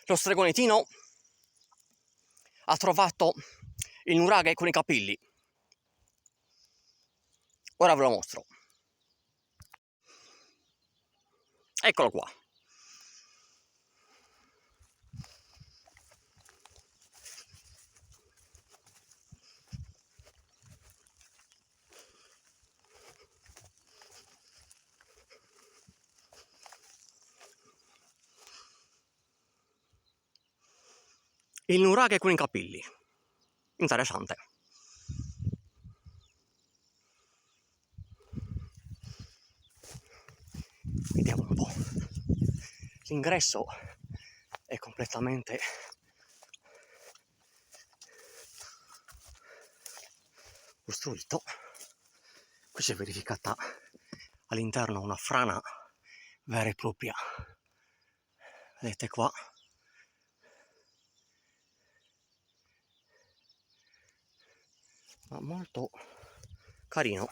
lo stregone Tino ha trovato il nuraghe con i capelli. Ora ve lo mostro. Eccolo qua. Il nuraghe con i capelli. Interessante. Vediamo un po'. L'ingresso è completamente costruito. Qui si è verificata all'interno una frana vera e propria. Vedete qua. Ma molto carino.